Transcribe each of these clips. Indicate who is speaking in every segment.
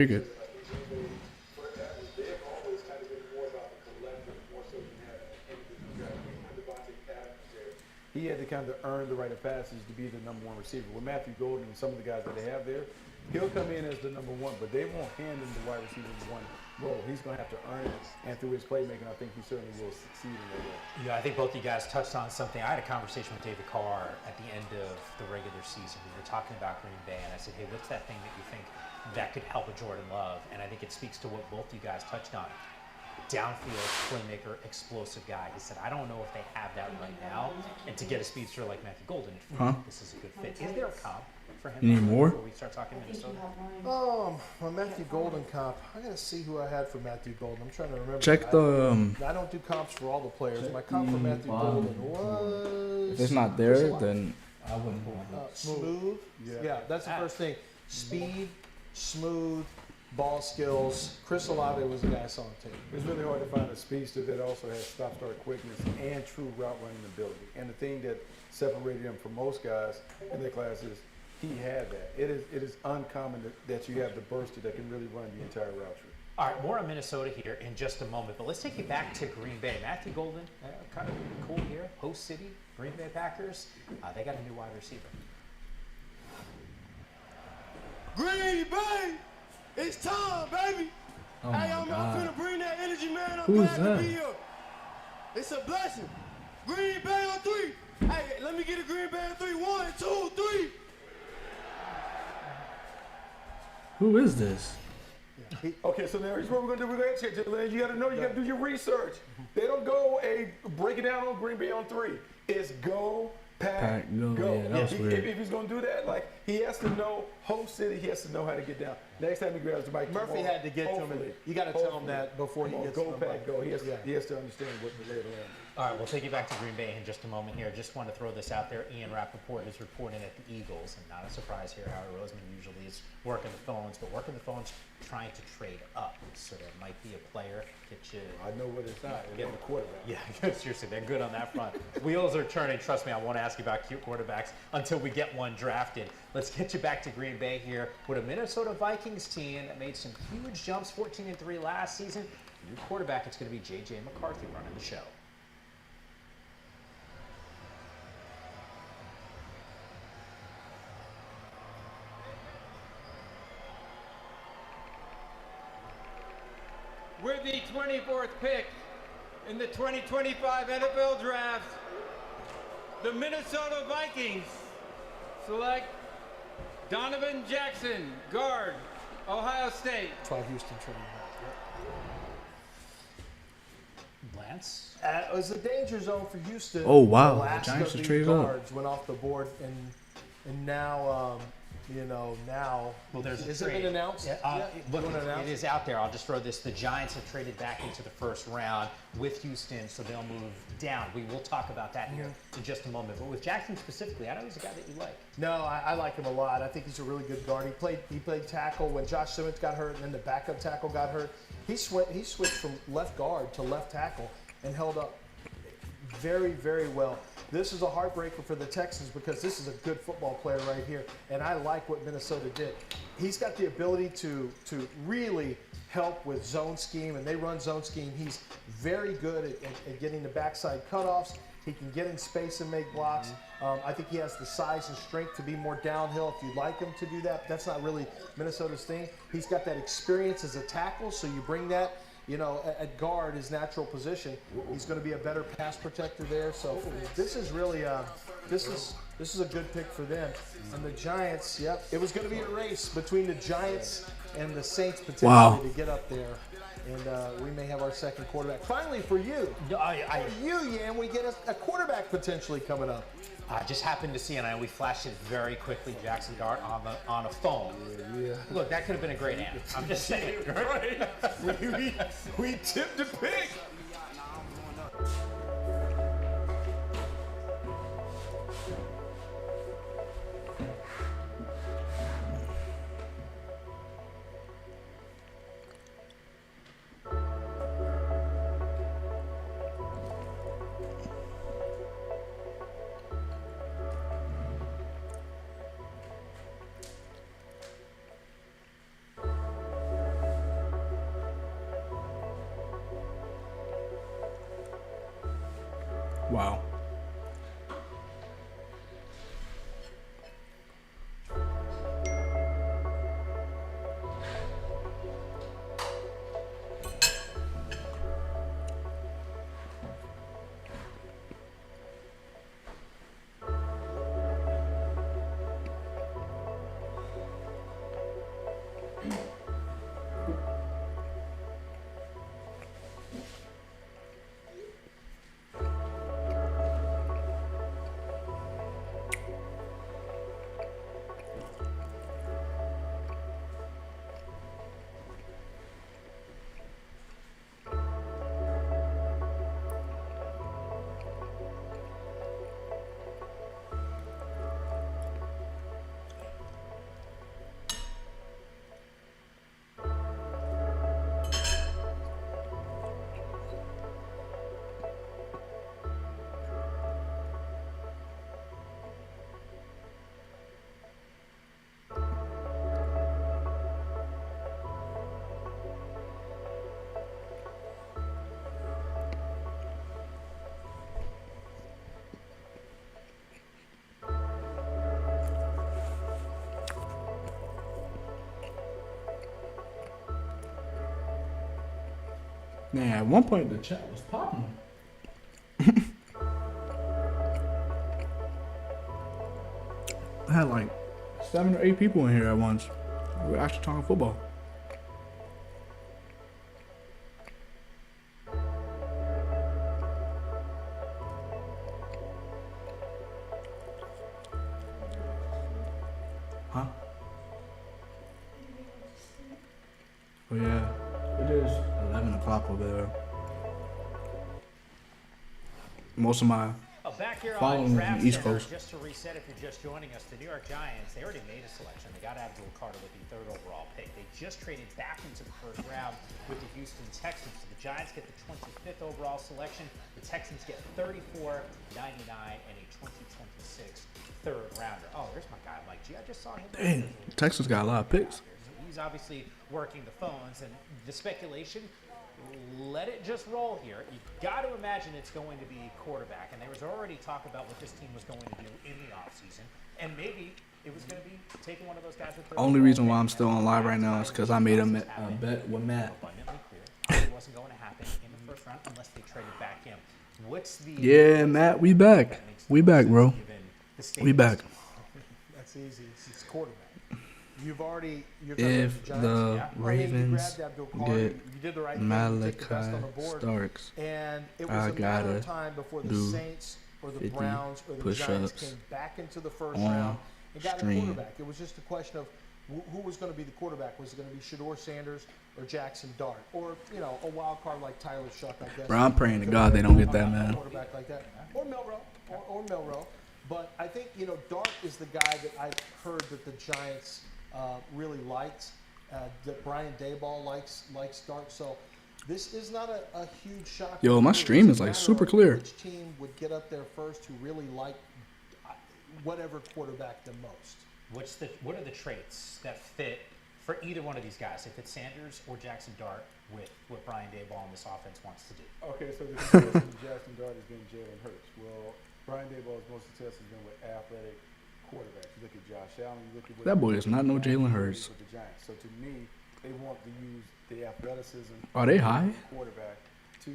Speaker 1: You're good.
Speaker 2: He had to kind of earn the rite of passage to be the number one receiver. With Matthew Golden and some of the guys that they have there, he'll come in as the number one, but they won't hand him the wide receiver one role. He's going to have to earn it, and through his playmaking, I think he certainly will succeed in that role.
Speaker 3: Yeah, I think both you guys touched on something. I had a conversation with David Carr at the end of the regular season. We were talking about Green Bay, and I said, hey, what's that thing that you think that could help a Jordan Love? And I think it speaks to what both you guys touched on. Downfield, playmaker, explosive guy. He said, I don't know if they have that right now. And to get a speedster like Matthew Golden, this is a good fit. Is there a comp for him?
Speaker 1: You need more?
Speaker 3: Before we start talking Minnesota?
Speaker 4: My Matthew Golden comp. I gotta see who I had for Matthew Golden. I'm trying to remember.
Speaker 1: Check the.
Speaker 4: I don't do comps for all the players. My comp for Matthew Golden was.
Speaker 1: If it's not there, then
Speaker 4: Smooth. Yeah, that's the first thing. Speed, smooth, ball skills. Chris Olave was the guy I saw on tape.
Speaker 2: It's really hard to find a speedster that also has stop-start quickness and true route running ability. And the thing that separated him from most guys in their class is he had that. It is uncommon that you have the burster that can really run the entire route tree.
Speaker 3: All right, more on Minnesota here in just a moment, but let's take you back to Green Bay. Matthew Golden, kind of cool here. Host city, Green Bay Packers. They got a new wide receiver.
Speaker 5: Green Bay, it's time, baby.
Speaker 1: Oh
Speaker 5: Hey,
Speaker 1: my
Speaker 5: I'm
Speaker 1: God.
Speaker 5: finna bring that energy, man. I'm
Speaker 1: Who is
Speaker 5: glad to
Speaker 1: that?
Speaker 5: be here. It's a blessing. Green Bay on three. Hey, let me get a Green Bay on three. 1, 2, 3.
Speaker 1: who is this?
Speaker 2: Okay, so now here's what we're gonna do. We're gonna check. You gotta know. You gotta do your research. They don't go break it down on Green Bay on three. It's go pack
Speaker 1: Go.
Speaker 2: go.
Speaker 1: Yeah, that was weird.
Speaker 2: If he's gonna do that, like he has to know host city. He has to know how to get down. Next time he grabs the mic,
Speaker 4: Murphy had to get to him.
Speaker 2: hopefully,
Speaker 4: You got to tell him that before he gets
Speaker 2: go
Speaker 4: to the
Speaker 2: pack
Speaker 4: mic.
Speaker 2: go. He has
Speaker 4: Yeah.
Speaker 2: to understand what the lay of the land.
Speaker 3: All right, we'll take you back to Green Bay in just a moment here. Just want to throw this out there. Ian Rappaport is reporting at the Eagles, and not a surprise here. Howard Roseman usually is working the phones, but working the phones trying to trade up. So there might be a player get you.
Speaker 2: I know what it's not. It's on the quarterback.
Speaker 3: Yeah, seriously, they're good on that front. Wheels are turning. Trust me, I won't ask you about cute quarterbacks until we get one drafted. Let's get you back to Green Bay here with a Minnesota Vikings team that made some huge jumps, 14-3 last season. New quarterback, it's going to be J.J. McCarthy running the show.
Speaker 6: With the 24th pick in the 2025 NFL Draft, the Minnesota Vikings select Donovan Jackson, guard, Ohio State.
Speaker 4: That's why Houston traded him.
Speaker 3: Lance?
Speaker 4: It was a danger zone for Houston.
Speaker 1: Oh, wow.
Speaker 4: The
Speaker 1: The
Speaker 4: last
Speaker 1: Giants
Speaker 4: of
Speaker 1: just
Speaker 4: these
Speaker 1: traded up.
Speaker 4: guards went off the board, and now, now.
Speaker 3: Well, there's a
Speaker 4: has
Speaker 3: trade.
Speaker 4: it been announced?
Speaker 3: Yeah,
Speaker 4: yet?
Speaker 3: look,
Speaker 4: You wanna announce
Speaker 3: it is out there. I'll just throw this. The Giants have traded back into the first round with Houston, so they'll move down. We will talk about that here in just a moment. But with Jackson specifically, I know he's a guy that you like.
Speaker 4: No, I like him a lot. I think he's a really good guard. He played tackle when Josh Simmons got hurt, and then the backup tackle got hurt. He switched from left guard to left tackle and held up very, very well. This is a heartbreaker for the Texans because this is a good football player right here, and I like what Minnesota did. He's got the ability to really help with zone scheme, and they run zone scheme. He's very good at getting the backside cutoffs. He can get in space and make blocks. I think he has the size and strength to be more downhill if you'd like him to do that. That's not really Minnesota's thing. He's got that experience as a tackle, so you bring that. At guard, his natural position, he's going to be a better pass protector there. So this is really this is a good pick for them. And the Giants, yep, it was going to be a race between the Giants and the Saints potentially to get up there. And we may have our second quarterback. Finally, for you, Yan, we get a quarterback potentially coming up.
Speaker 3: I just happened to see, and we flashed it very quickly, Jackson Dart on a phone.
Speaker 2: Yeah.
Speaker 3: Look, that could have been a great answer. I'm just saying.
Speaker 2: Right. we tipped the pick.
Speaker 1: Wow. Man, at one point the chat was popping. I had like 7 or 8 people in here at once. We were actually talking football. Huh? Oh yeah, it is 11 o'clock over there. Most of my
Speaker 3: Back here
Speaker 1: following
Speaker 3: on
Speaker 1: the
Speaker 3: Draft
Speaker 1: East
Speaker 3: Center,
Speaker 1: Coast.
Speaker 3: just to reset, if you're just joining us, the New York Giants, they already made a selection. They got Abdul Carter with the 3rd overall pick. They just traded back into the 1st round with the Houston Texans. So the Giants get the 25th overall selection. The Texans get 34, 99, and a 2026 3rd rounder. Oh, there's my guy, Mike G. I just saw him.
Speaker 1: Dang, Texas got a lot of picks.
Speaker 3: He's obviously working the phones, and the speculation, let it just roll here. You got to imagine it's going to be quarterback, and there was already talk about what this team was going to do in the offseason, and maybe it was going to be taking one of those guys with the
Speaker 1: Only reason why I'm still on live right now is because I made a bet with Matt.
Speaker 3: abundantly clear. It wasn't going to happen in the 1st round unless they traded back in. What's the
Speaker 1: Yeah, Matt, we back. We back, bro. We back.
Speaker 4: That's easy. It's quarterback. You're
Speaker 1: If
Speaker 4: talking
Speaker 1: the
Speaker 4: Giants.
Speaker 1: Ravens
Speaker 4: you grabbed Abdul Carter,
Speaker 1: get
Speaker 4: you did the right thing. You take the best on the
Speaker 1: Malachi
Speaker 4: board.
Speaker 1: Starks,
Speaker 4: And it was
Speaker 1: I
Speaker 4: a matter
Speaker 1: gotta
Speaker 4: of time before the
Speaker 1: do
Speaker 4: Saints or the
Speaker 1: 50
Speaker 4: Browns or the Giants
Speaker 1: push-ups
Speaker 4: came back into the 1st
Speaker 1: on
Speaker 4: round and got a
Speaker 1: stream.
Speaker 4: quarterback. It was just a question of who was going to be the quarterback. Was it going to be Shedeur Sanders or Jackson Dart? Or, a wild card like Tyler Shuck, I guess.
Speaker 1: Bro, I'm praying to God they don't get that,
Speaker 4: A
Speaker 1: man.
Speaker 4: quarterback like that. Or Milroe. But I think, Dart is the guy that I've heard that the Giants really liked. That Brian Daboll likes Dart. So this is not a huge shock.
Speaker 1: Yo, my
Speaker 4: It's
Speaker 1: stream
Speaker 4: a
Speaker 1: is, like,
Speaker 4: matter
Speaker 1: super
Speaker 4: of
Speaker 1: clear.
Speaker 4: Which team would get up there first who really liked whatever quarterback the most?
Speaker 3: What are the traits that fit for either one of these guys? If it's Sanders or Jackson Dart with what Brian Daboll and this offense wants to do.
Speaker 2: Okay, so the comparison to Jackson Dart has been Jalen Hurts. Well, Brian Daboll's most success has been with athletic quarterbacks. You look at Josh Allen. You look at what
Speaker 1: That boy is not no
Speaker 2: he did
Speaker 1: Jalen Hurts.
Speaker 2: with the Giants. So to me, they want to use the athleticism.
Speaker 1: Are they
Speaker 2: of
Speaker 1: high?
Speaker 2: the quarterback to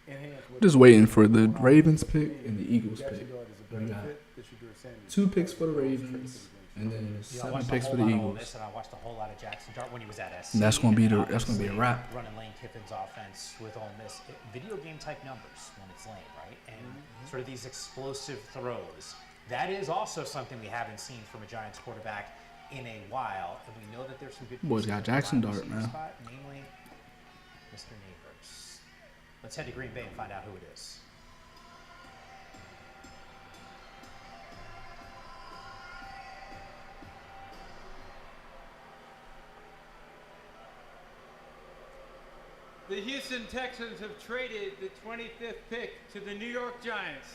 Speaker 2: enhance. What
Speaker 1: Just waiting for the Ravens pick and the Eagles
Speaker 2: Jackson
Speaker 1: pick.
Speaker 2: Dart is a
Speaker 1: We
Speaker 2: better
Speaker 1: got
Speaker 2: fit than Shedeur Sanders.
Speaker 1: 2 picks for the Ravens and then
Speaker 3: I
Speaker 1: 7
Speaker 3: watched
Speaker 1: picks
Speaker 3: a
Speaker 1: for
Speaker 3: whole
Speaker 1: the
Speaker 3: lot of Ole
Speaker 1: Eagles.
Speaker 3: Miss, and I watched a whole lot of Jackson Dart when he was at SC.
Speaker 1: And that's gonna be
Speaker 3: and
Speaker 1: a
Speaker 3: obviously
Speaker 1: wrap.
Speaker 3: Running Lane Kiffin's offense with Ole Miss, video game type numbers when it's lane, right? And sort of these explosive throws. That is also something we haven't seen from a Giants quarterback in a while, and we know that there's some good.
Speaker 1: Boys
Speaker 3: pieces
Speaker 1: got
Speaker 3: at the
Speaker 1: Jackson
Speaker 3: wide
Speaker 1: Dart,
Speaker 3: receiver
Speaker 1: man.
Speaker 3: spot, namely Mr. Neighbors. Let's head to Green Bay and find out who it is.
Speaker 6: The Houston Texans have traded the 25th pick to the New York Giants.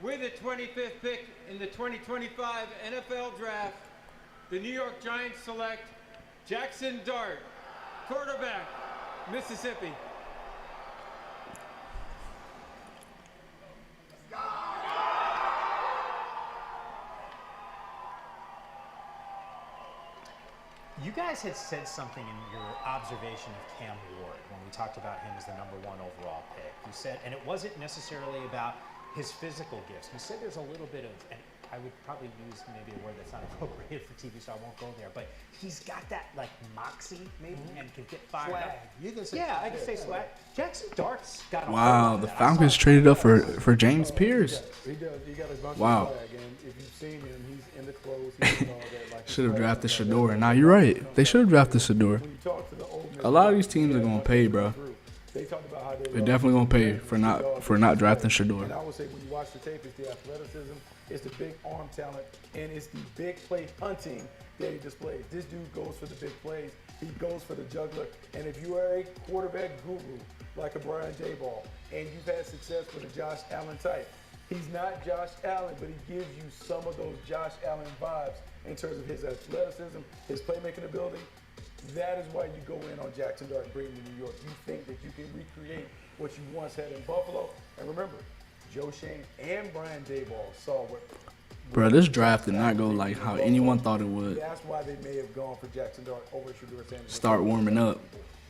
Speaker 6: With the 25th pick in the 2025 NFL Draft, the New York Giants select Jackson Dart, quarterback, Mississippi.
Speaker 3: You guys had said something in your observation of Cam Ward when we talked about him as the #1 overall pick. You said, and it wasn't necessarily about his physical gifts. You said there's a little bit of, and I would probably use maybe a word that's not appropriate for TV, so I won't go there. But he's got that like moxie, maybe, and can get fired
Speaker 4: Swag.
Speaker 3: up.
Speaker 4: You can say
Speaker 3: Yeah, I can say swag. Jackson Dart's got a
Speaker 1: Wow,
Speaker 3: hold of
Speaker 1: the
Speaker 3: that. I
Speaker 1: Falcons
Speaker 3: saw
Speaker 1: traded up for James Pierce.
Speaker 2: He does. He got his bunch
Speaker 1: Wow.
Speaker 2: of swag, and if you've seen him, he's in the clothes. He's in all that. Like
Speaker 1: Should have
Speaker 2: his
Speaker 1: drafted
Speaker 2: swag,
Speaker 1: Shador. Nah, you're right. They should have drafted Shador.
Speaker 2: When you talk to the old men,
Speaker 1: A lot of these teams are gonna pay, bro.
Speaker 2: They talk about how
Speaker 1: They're definitely gonna pay for not drafting Shador.
Speaker 2: And I would say when you watch the tape, it's the athleticism, it's the big arm talent, and it's the big play hunting that he displays. This dude goes for the big plays. He goes for the juggler. And if you are a quarterback guru like a Brian Daboll, and you've had success with a Josh Allen type, he's not Josh Allen, but he gives you some of those Josh Allen vibes in terms of his athleticism, his playmaking ability. That is why you go in on Jackson Dart, bring him to New York. You think that you can recreate what you once had in Buffalo. And remember, Joe Shane and Brian Daboll saw what.
Speaker 1: Bro, this draft did not go like how anyone thought it would.
Speaker 2: That's why they may have gone for Jackson Dart over Shador Sanders.
Speaker 1: Start warming up.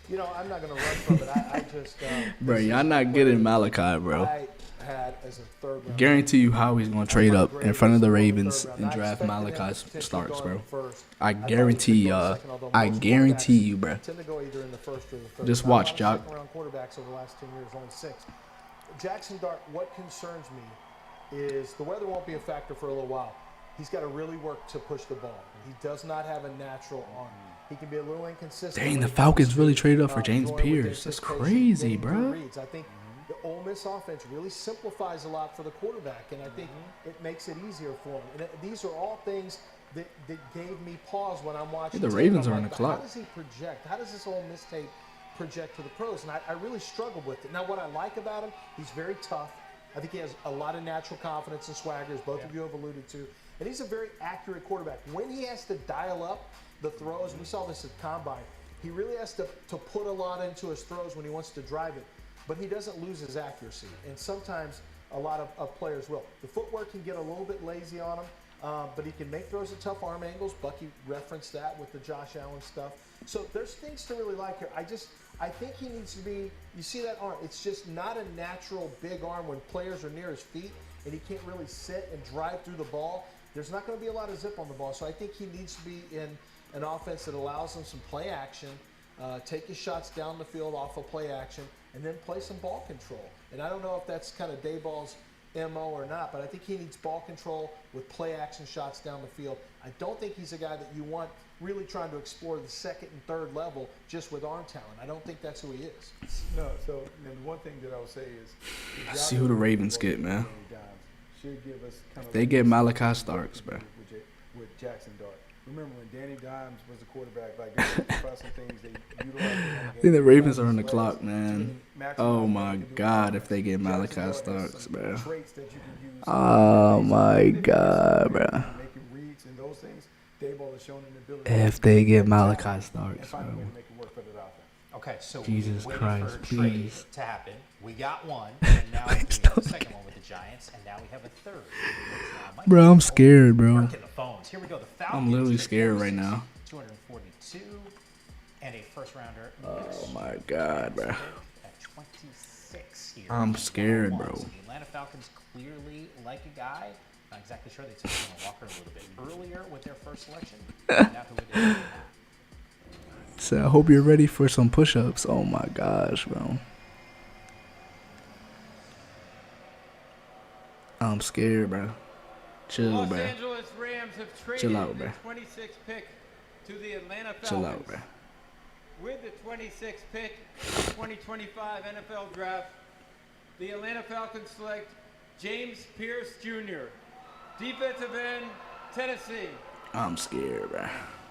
Speaker 4: You know, I'm not going to run from it. I just.
Speaker 1: Bro, y'all not getting Malachi, bro.
Speaker 4: I had as a third round.
Speaker 1: Guarantee you Howie's gonna trade up in front of the Ravens and draft Malachi Starks, bro. I guarantee y'all. I guarantee you, bro.
Speaker 4: Tend to go either in the first or the third.
Speaker 1: Just
Speaker 4: Not
Speaker 1: watch,
Speaker 4: a lot of
Speaker 1: Jock.
Speaker 4: second-round quarterbacks over the last 10 years, only 6. Jackson Dart, what concerns me is the weather won't be a factor for a little while. He's got to really work to push the ball. He does not have a natural arm. He can be a little inconsistent.
Speaker 1: Dang,
Speaker 4: when
Speaker 1: the
Speaker 4: it
Speaker 1: Falcons
Speaker 4: comes
Speaker 1: really
Speaker 4: to,
Speaker 1: traded up for James
Speaker 4: going with
Speaker 1: Pierce. That's
Speaker 4: anticipation,
Speaker 1: crazy,
Speaker 4: getting
Speaker 1: bro.
Speaker 4: good reads. I think the Ole Miss offense really simplifies a lot for the quarterback, and I think it makes it easier for him. And these are all things that gave me pause when I'm watching.
Speaker 1: Yeah, the
Speaker 4: tape.
Speaker 1: Ravens
Speaker 4: I'm
Speaker 1: are on
Speaker 4: like,
Speaker 1: the clock.
Speaker 4: How does he project? How does this Ole Miss tape project to the pros? And I really struggled with it. Now, what I like about him, he's very tough. I think he has a lot of natural confidence and swagger, as both of you have alluded to. And he's a very accurate quarterback. When he has to dial up the throws, we saw this at Combine, he really has to put a lot into his throws when he wants to drive it. But he doesn't lose his accuracy. And sometimes a lot of players will. The footwork can get a little bit lazy on him, but he can make throws at tough arm angles. Bucky referenced that with the Josh Allen stuff. So there's things to really like here. I think he needs to be, you see that arm, it's just not a natural big arm when players are near his feet and he can't really sit and drive through the ball. There's not going to be a lot of zip on the ball. So I think he needs to be in an offense that allows him some play action, take his shots down the field off of play action, and then play some ball control. And I don't know if that's kind of Dayball's MO or not, but I think he needs ball control with play action shots down the field. I don't think he's a guy that you want really trying to explore the second and third level just with arm talent. I don't think that's who he is.
Speaker 2: No, so and the one thing that I would say is,
Speaker 1: Let's see who the Ravens get, man.
Speaker 2: Should give us kind of
Speaker 1: They get Malachi Starks, bro.
Speaker 2: with Jackson Dart. Remember when Danny Dimes was the quarterback? Like there were some things they utilized.
Speaker 1: I think the Ravens are on the clock, man. Oh my God, if they get Malachi Starks, bro.
Speaker 2: Traits that you can use.
Speaker 1: Oh my God, bro.
Speaker 2: Making reads and those things. Dayball has shown an ability.
Speaker 1: If they get Malachi
Speaker 2: and
Speaker 1: Starks,
Speaker 2: find a way
Speaker 1: bro.
Speaker 2: to make it work for that offense.
Speaker 3: Okay, so
Speaker 1: Jesus
Speaker 3: we waited
Speaker 1: Christ,
Speaker 3: for a trade
Speaker 1: please.
Speaker 3: to happen. We got one, and now we have the second one with the Giants, and now we have a third.
Speaker 1: Bro, I'm scared, bro.
Speaker 3: Working the phones. Here we go. The Falcons.
Speaker 1: I'm literally
Speaker 3: trade
Speaker 1: scared
Speaker 3: for
Speaker 1: right now.
Speaker 3: 242 and a first rounder.
Speaker 1: Oh my God, bro.
Speaker 3: At 26 here.
Speaker 1: I'm scared, bro.
Speaker 3: So the Atlanta Falcons clearly like a guy. Not exactly sure. They took Kenneth Walker a little bit earlier with their first selection. Now who it is.
Speaker 1: So I hope you're ready for some push-ups. Oh my gosh, bro. I'm scared, bro. Chill,
Speaker 6: Los
Speaker 1: bro.
Speaker 6: Angeles Rams have traded
Speaker 1: Chill out,
Speaker 6: the
Speaker 1: bro.
Speaker 6: 26th pick to the Atlanta Falcons.
Speaker 1: Chill out, bro.
Speaker 6: With the 26th pick in the 2025 NFL Draft, the Atlanta Falcons select James Pierce Jr., defensive end, Tennessee.
Speaker 1: I'm scared, bro.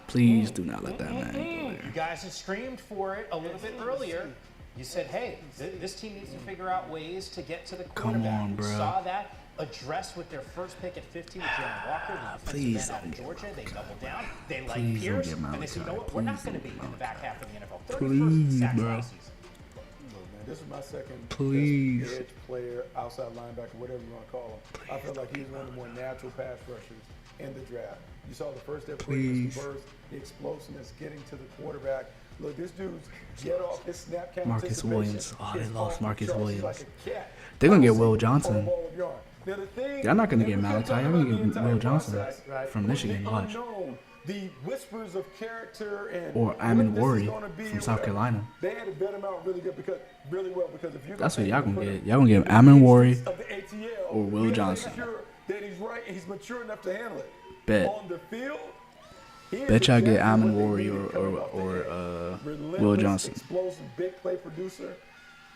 Speaker 1: Please do not let that man go
Speaker 3: You
Speaker 1: there.
Speaker 3: guys had screamed for it a little bit earlier. You said, hey, this team needs to figure out ways to get to the quarterback.
Speaker 1: on,
Speaker 3: We
Speaker 1: bro.
Speaker 3: saw that addressed with their first pick at 15 with Jalen Walker, the
Speaker 1: Please
Speaker 3: defensive end out
Speaker 1: don't
Speaker 3: of
Speaker 1: get
Speaker 3: Georgia. They doubled down. They like
Speaker 1: Please don't
Speaker 3: Pierce.
Speaker 1: get
Speaker 3: And they said, you know
Speaker 1: Malachi.
Speaker 3: what? We're not
Speaker 1: Please
Speaker 3: going to
Speaker 1: don't
Speaker 3: be
Speaker 1: get
Speaker 3: in the back half of the NFL. 31st
Speaker 1: Please,
Speaker 3: in sacks
Speaker 1: bro.
Speaker 3: last season.
Speaker 2: Look, man, this is my second
Speaker 1: Please.
Speaker 2: best edge player, outside linebacker, whatever you want to call him. I feel like he's one of the more natural pass rushers in the draft. You saw the first step,
Speaker 1: Please.
Speaker 2: the burst, the explosiveness, getting to the quarterback. Look, this dude's get off his snap count.
Speaker 1: Marcus
Speaker 2: anticipation
Speaker 1: Williams. Oh, they
Speaker 2: is
Speaker 1: lost
Speaker 2: off the
Speaker 1: Marcus
Speaker 2: charts. He's
Speaker 1: Williams.
Speaker 2: like a cat.
Speaker 1: They're gonna get
Speaker 2: I've
Speaker 1: Will
Speaker 2: seen him
Speaker 1: Johnson.
Speaker 2: on a ball of yarn. Now, the thing,
Speaker 1: Y'all not gonna get
Speaker 2: and we kept
Speaker 1: Malachi.
Speaker 2: talking
Speaker 1: Y'all gonna
Speaker 2: about
Speaker 1: get
Speaker 2: the entire
Speaker 1: Will Johnson
Speaker 2: process,
Speaker 1: from
Speaker 2: was
Speaker 1: Michigan.
Speaker 2: the
Speaker 1: Watch.
Speaker 2: unknown, the whispers of character and
Speaker 1: Or
Speaker 2: what
Speaker 1: Amon
Speaker 2: this is
Speaker 1: Worry
Speaker 2: gonna be
Speaker 1: from
Speaker 2: or
Speaker 1: South
Speaker 2: whatever.
Speaker 1: Carolina.
Speaker 2: They had to bet him out really well because if you're
Speaker 1: That's what
Speaker 2: gonna
Speaker 1: y'all
Speaker 2: put
Speaker 1: gonna
Speaker 2: him
Speaker 1: get. Y'all gonna get
Speaker 2: in the
Speaker 1: Amon Worry
Speaker 2: instance of the ATL,
Speaker 1: or Will
Speaker 2: you gotta
Speaker 1: Johnson.
Speaker 2: make sure that he's right and he's mature enough to handle it.
Speaker 1: Bet.
Speaker 2: On the field, he is
Speaker 1: Bet y'all get
Speaker 2: exactly
Speaker 1: Amon
Speaker 2: what they
Speaker 1: Worry
Speaker 2: needed coming off the edge.
Speaker 1: or
Speaker 2: Relentless,
Speaker 1: Will Johnson.
Speaker 2: explosive, big play producer.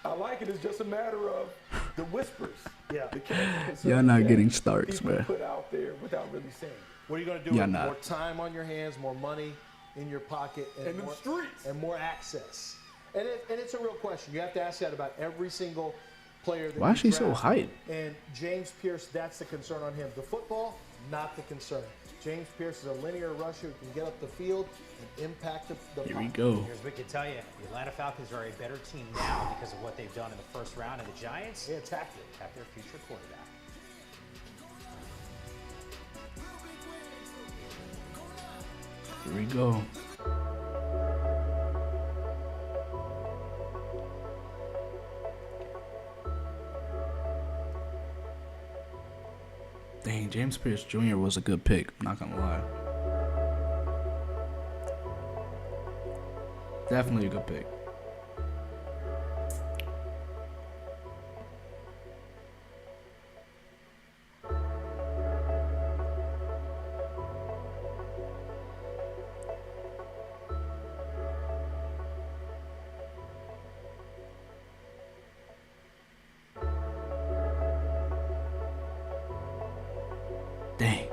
Speaker 2: I like it. It's just a matter of the whispers.
Speaker 4: Yeah.
Speaker 2: The character
Speaker 1: Y'all not
Speaker 2: that
Speaker 1: getting Starks,
Speaker 2: people
Speaker 1: man.
Speaker 2: put out there without really saying.
Speaker 4: What are you going to do
Speaker 1: Yeah,
Speaker 4: with
Speaker 1: not.
Speaker 4: more time on your hands, more money in your pocket,
Speaker 2: In them
Speaker 4: more,
Speaker 2: streets.
Speaker 4: and more access? And it's a real question. You have to ask that about every single player that
Speaker 1: Why
Speaker 4: you
Speaker 1: is she so
Speaker 4: draft.
Speaker 1: hyped?
Speaker 4: And James Pierce, that's the concern on him. The football, not the concern. James Pierce is a linear rusher who can get up the field and impact the
Speaker 1: Here we
Speaker 4: pocket.
Speaker 1: go.
Speaker 3: Here's what I can tell you. The Atlanta Falcons are a better team now because of what they've done in the first round, and the Giants
Speaker 4: They attacked it.
Speaker 3: have their future quarterback.
Speaker 1: Here we go. Dang, James Pierce Jr. was a good pick. I'm not gonna lie. Definitely a good pick. Dang.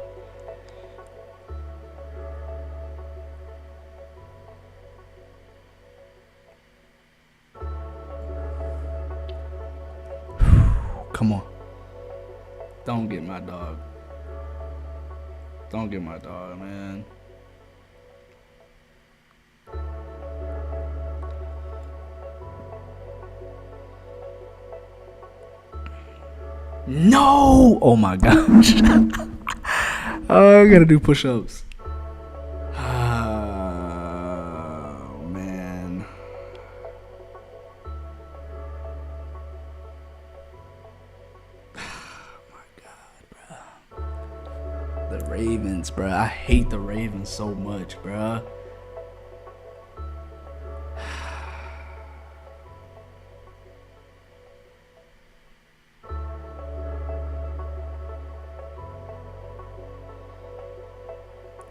Speaker 1: Come on. Don't get my dog. Don't get my dog, man. No! Oh my gosh. Oh, I gotta do push-ups. Oh, man. The Ravens, bruh. I hate the Ravens so much, bruh.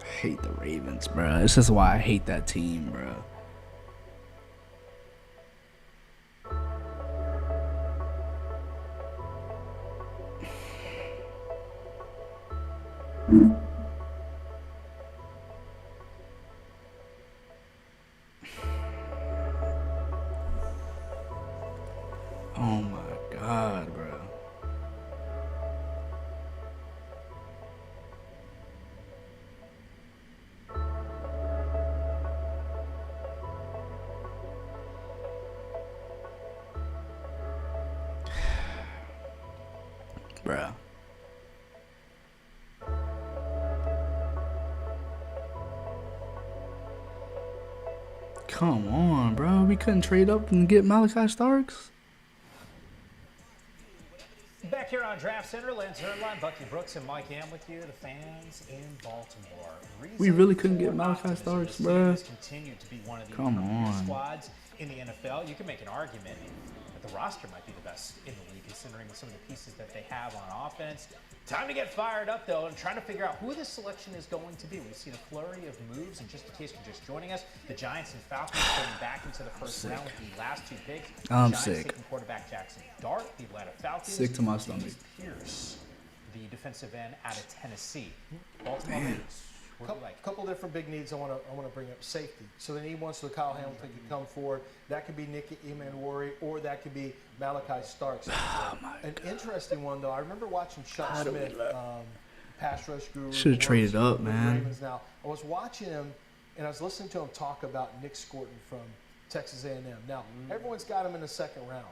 Speaker 1: I hate the Ravens, bruh. This is why I hate that team, bruh. Oh my god, bro. Bruh. Come on, bro. We couldn't trade up and get Malachi Starks?
Speaker 3: Back here on Draft Center, Lance Zerline, Bucky Brooks, and Mike Yam with you, the fans in Baltimore.
Speaker 1: We really couldn't get
Speaker 3: Reason for
Speaker 1: Malachi
Speaker 3: optimism.
Speaker 1: Starks,
Speaker 3: This team
Speaker 1: bruh.
Speaker 3: has continued to be one of the
Speaker 1: Come
Speaker 3: premier
Speaker 1: on.
Speaker 3: squads in the NFL. You can make an argument that the roster might be the best in the league, considering some of the pieces that they have on offense. Time to get fired up, though, and trying to figure out who this selection is going to be. We've seen a flurry of moves, and just in case you're just joining us, the Giants and Falcons going back into the first round with the last two picks.
Speaker 1: I'm
Speaker 3: the Giants
Speaker 1: sick.
Speaker 3: taking quarterback Jackson Dart, the Atlanta Falcons.
Speaker 1: Sick to my stomach.
Speaker 3: James Pierce, the defensive end out of Tennessee. Baltimore Ravens. What do you like?
Speaker 4: Couple different big needs I want to bring up. Safety. So they need one so Kyle Hamilton can come forward. That could be Nicky Emanwari, or that could be Malachi Starks. An interesting one though. I remember watching Chuck Smith, pass rush guru.
Speaker 1: Should've
Speaker 4: works
Speaker 1: traded up,
Speaker 4: with the
Speaker 1: man.
Speaker 4: Ravens now. I was watching him, and I was listening to him talk about Nick Scorton from Texas A&M. Now everyone's got him in the second round,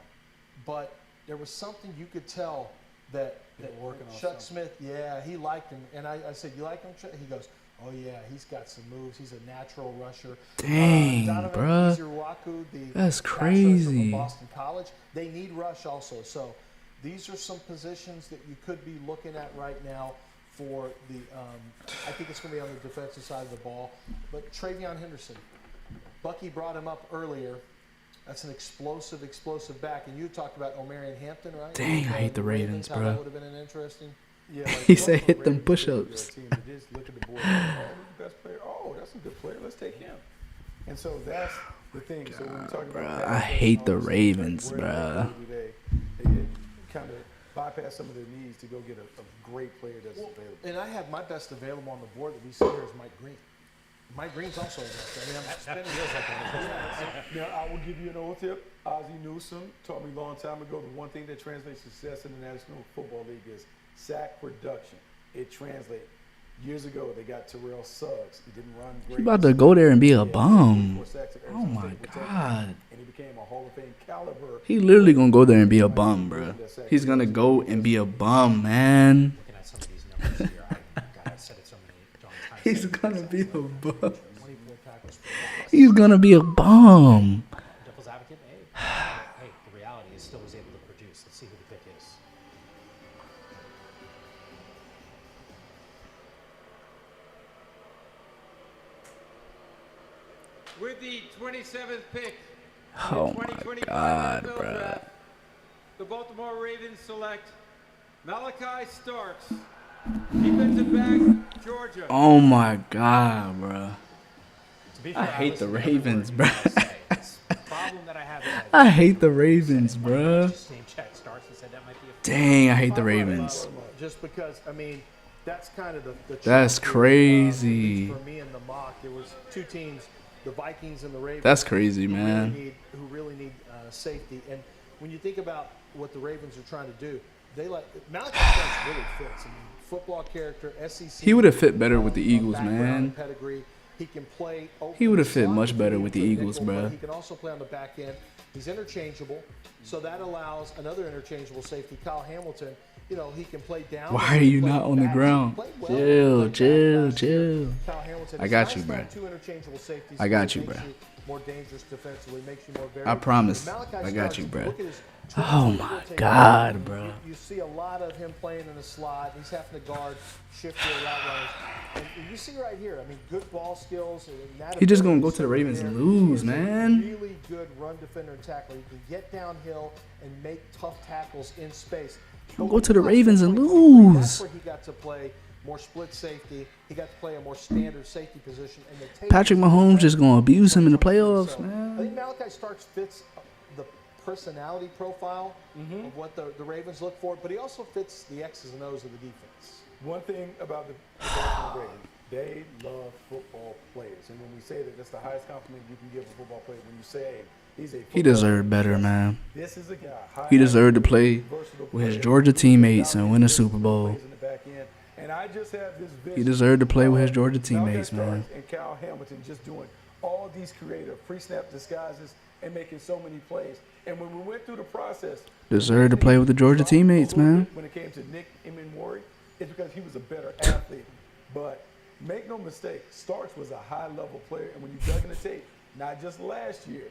Speaker 4: but there was something you could tell that
Speaker 2: working on
Speaker 4: Chuck
Speaker 2: something.
Speaker 4: Smith, yeah, he liked him. And I said, you like him, Chuck? He goes, oh, yeah, he's got some moves. He's a natural rusher.
Speaker 1: Dang,
Speaker 4: Donovan
Speaker 1: bruh.
Speaker 4: Izuaku, the
Speaker 1: That's
Speaker 4: pass rusher
Speaker 1: crazy.
Speaker 4: from Boston College, they need rush also. So these are some positions that you could be looking at right now for the I think it's going to be on the defensive side of the ball. But Travion Henderson, Bucky brought him up earlier. That's an explosive back. And you talked about Omarion Hampton, right?
Speaker 1: Dang, I hate the Ravens,
Speaker 4: how
Speaker 1: bro.
Speaker 4: That would have been an interesting.
Speaker 2: Yeah, like
Speaker 1: He said
Speaker 2: Buffalo
Speaker 1: hit them
Speaker 2: Ravens is a really
Speaker 1: push-ups.
Speaker 2: good team. They just look at the board. Oh, who's the best player? Oh, that's a good player. Let's take him. And so that's the thing. So when we talk about
Speaker 1: bruh,
Speaker 2: pass
Speaker 1: I
Speaker 2: rush
Speaker 1: hate
Speaker 2: and
Speaker 1: the
Speaker 2: all this stuff,
Speaker 1: Ravens,
Speaker 2: like, where
Speaker 1: bruh.
Speaker 2: do they kind of bypass some of their needs to go get a great player that's available.
Speaker 4: And I have my best available on the board that we see here is Mike Green. Mike Green's also a best. I mean, I'm spending
Speaker 3: Feels like one of those.
Speaker 2: Now, I will give you an old tip. Ozzie Newsome taught me a long time ago the one thing that translates success in the National Football League is sack production. It translates. Years ago, they got Terrell Suggs. He didn't run great.
Speaker 1: He about to go there and be a
Speaker 2: Yeah,
Speaker 1: bum.
Speaker 2: 4 sacks at
Speaker 1: Oh
Speaker 2: Arizona
Speaker 1: my
Speaker 2: State with Texas,
Speaker 1: God.
Speaker 2: And he became a Hall of Fame caliber.
Speaker 1: He literally gonna go there and be a bum, bro. He's gonna go and be a bum, man.
Speaker 3: Looking at some of these numbers here, God, I've said it so many darn times.
Speaker 1: He's gonna be a bum.
Speaker 4: 24 tackles for loss.
Speaker 1: He's gonna be a bum.
Speaker 3: Devil's advocate, hey, the reality is still was able to produce. Let's see who the pick is.
Speaker 6: With the 27th pick
Speaker 1: Oh
Speaker 6: in the
Speaker 1: my
Speaker 6: 2025
Speaker 1: God,
Speaker 6: NFL
Speaker 1: bruh.
Speaker 6: Draft, the Baltimore Ravens select Malachi Starks, defensive back, Georgia.
Speaker 1: Oh my God, bro.
Speaker 3: To be
Speaker 1: I
Speaker 3: fair,
Speaker 1: hate the
Speaker 3: listened to every
Speaker 1: Ravens,
Speaker 3: word
Speaker 1: bruh.
Speaker 3: you guys say. It's the problem that I have is
Speaker 1: I hate the Ravens, bro.
Speaker 3: Just name check Starks and said that might be a
Speaker 1: Dang, I hate the Ravens.
Speaker 4: Just because, I mean, that's kind of the
Speaker 1: That's
Speaker 4: chunk here,
Speaker 1: crazy.
Speaker 4: For me in the mock, there was two teams, the Vikings and the Ravens.
Speaker 1: That's crazy,
Speaker 4: who
Speaker 1: man.
Speaker 4: Who really need safety. And when you think about what the Ravens are trying to do, they like Malachi Starks really fits. I mean, football character, SEC.
Speaker 1: He would have fit better with the Eagles,
Speaker 4: background
Speaker 1: man.
Speaker 4: and Pedigree. He can play.
Speaker 1: He would have
Speaker 4: open
Speaker 1: fit
Speaker 4: slot
Speaker 1: much
Speaker 4: if
Speaker 1: better
Speaker 4: you
Speaker 1: with
Speaker 4: need
Speaker 1: the
Speaker 4: to,
Speaker 1: Eagles,
Speaker 4: nickel, but
Speaker 1: bruh.
Speaker 4: He can also play on the back end. He's interchangeable, so that allows another interchangeable safety, Kyle Hamilton. You know, he can play down.
Speaker 1: Why
Speaker 4: he
Speaker 1: are
Speaker 4: can
Speaker 1: you
Speaker 4: play
Speaker 1: not on the
Speaker 4: back. He
Speaker 1: ground?
Speaker 4: played well.
Speaker 1: Chill,
Speaker 4: He played back
Speaker 1: chill,
Speaker 4: last year.
Speaker 1: chill.
Speaker 4: Kyle Hamilton.
Speaker 1: I
Speaker 4: It's
Speaker 1: got
Speaker 4: nice
Speaker 1: you,
Speaker 4: to
Speaker 1: bruh.
Speaker 4: have two interchangeable safeties.
Speaker 1: I got
Speaker 4: It
Speaker 1: you,
Speaker 4: makes
Speaker 1: bruh.
Speaker 4: more dangerous defensively, makes you more
Speaker 1: I
Speaker 4: varied.
Speaker 1: promise.
Speaker 4: Malachi
Speaker 1: I got
Speaker 4: Starks,
Speaker 1: you, bruh.
Speaker 4: look at his
Speaker 1: Oh
Speaker 4: 22
Speaker 1: my
Speaker 4: rotation.
Speaker 1: God, bro.
Speaker 4: You see a lot of him playing in the slot. He's having to guard, shift your route runners. And you see right here, I mean, good ball skills. And that
Speaker 1: He just gonna
Speaker 4: ability
Speaker 1: go to the Ravens and
Speaker 4: there.
Speaker 1: lose,
Speaker 4: He is a
Speaker 1: man.
Speaker 4: Really good run defender and tackler. He can get downhill and make tough tackles in space.
Speaker 1: He'll
Speaker 4: But
Speaker 1: go
Speaker 4: when
Speaker 1: to the
Speaker 4: he got
Speaker 1: Ravens and
Speaker 4: 2023, That's
Speaker 1: lose.
Speaker 4: where he got to play more split safety. He got to play a more standard safety position. And the tape
Speaker 1: Patrick
Speaker 4: is-
Speaker 1: Mahomes just gonna abuse him in the playoffs,
Speaker 4: so, I
Speaker 1: man.
Speaker 4: think Malachi Starks fits the personality profile of what the Ravens look for, but he also fits the X's and O's of the defense.
Speaker 2: One thing about the Baltimore Ravens, they love football players. And when we say that, that's the highest compliment you can give a football player. When you say he's a
Speaker 1: He
Speaker 2: football
Speaker 1: deserved
Speaker 2: player,
Speaker 1: better, man.
Speaker 2: This is a guy.
Speaker 1: He deserved to play
Speaker 2: versatile
Speaker 1: with his
Speaker 2: player,
Speaker 1: Georgia teammates and win a
Speaker 2: plays
Speaker 1: Super Bowl.
Speaker 2: in the back end. And I just have this vision
Speaker 1: He deserved to play with his
Speaker 2: of
Speaker 1: Georgia
Speaker 2: Malachi
Speaker 1: teammates,
Speaker 2: Starks
Speaker 1: man.
Speaker 2: And Kyle Hamilton just doing all these creative pre-snap disguises and making so many plays. And when we went through the process,
Speaker 1: Deserved to play with the Georgia teammates, man.
Speaker 2: when it came to Nick Emenwari, it's because he was a better athlete. But make no mistake, Starks was a high-level player. And when you dug in the tape, not just last year,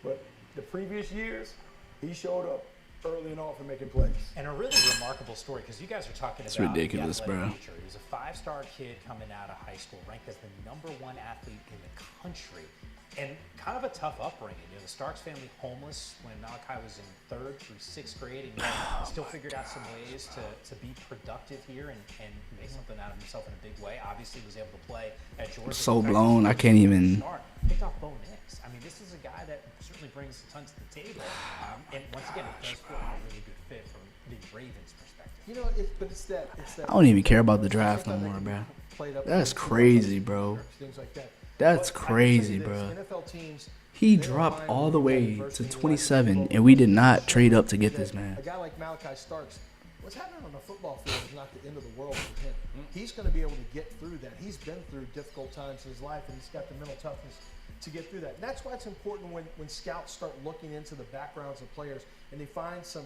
Speaker 2: but the previous years, he showed up early and often making plays.
Speaker 3: And a really remarkable story because you guys are talking about
Speaker 1: ridiculous,
Speaker 3: the athletic
Speaker 1: bro.
Speaker 3: nature. He was a 5-star kid coming out of high school, ranked as the #1 athlete in the country, and kind of a tough upbringing. You know, the Starks family homeless when Malachi was in 3rd through 6th grade, and he still figured out some ways to be productive here and make something out of himself in a big way. Obviously, was able to play at Georgia.
Speaker 1: So
Speaker 3: In fact,
Speaker 1: blown,
Speaker 3: his
Speaker 1: I
Speaker 3: first
Speaker 1: can't even-
Speaker 3: start, picked off Bo Nix. I mean, this is a guy that certainly brings a ton to the table. And once again, it does feel like a really good fit from the Ravens' perspective.
Speaker 4: You know, but it's that.
Speaker 1: I don't even care about the draft no more, bro. That's crazy, bro.
Speaker 4: Things like that.
Speaker 1: That's
Speaker 4: But I can
Speaker 1: crazy,
Speaker 4: say this,
Speaker 1: bro.
Speaker 4: NFL teams,
Speaker 1: He
Speaker 4: they don't
Speaker 1: dropped
Speaker 4: mind
Speaker 1: all the
Speaker 4: when you
Speaker 1: way
Speaker 4: have
Speaker 1: to
Speaker 4: adversity in life.
Speaker 1: 27, and we did not trade up to get
Speaker 4: that
Speaker 1: this man.
Speaker 4: A guy like Malachi Starks, what's happening on the football field is not the end of the world for him. He's going to be able to get through that. He's been through difficult times in his life, and he's got the mental toughness to get through that. And that's why it's important when scouts start looking into the backgrounds of players and they find some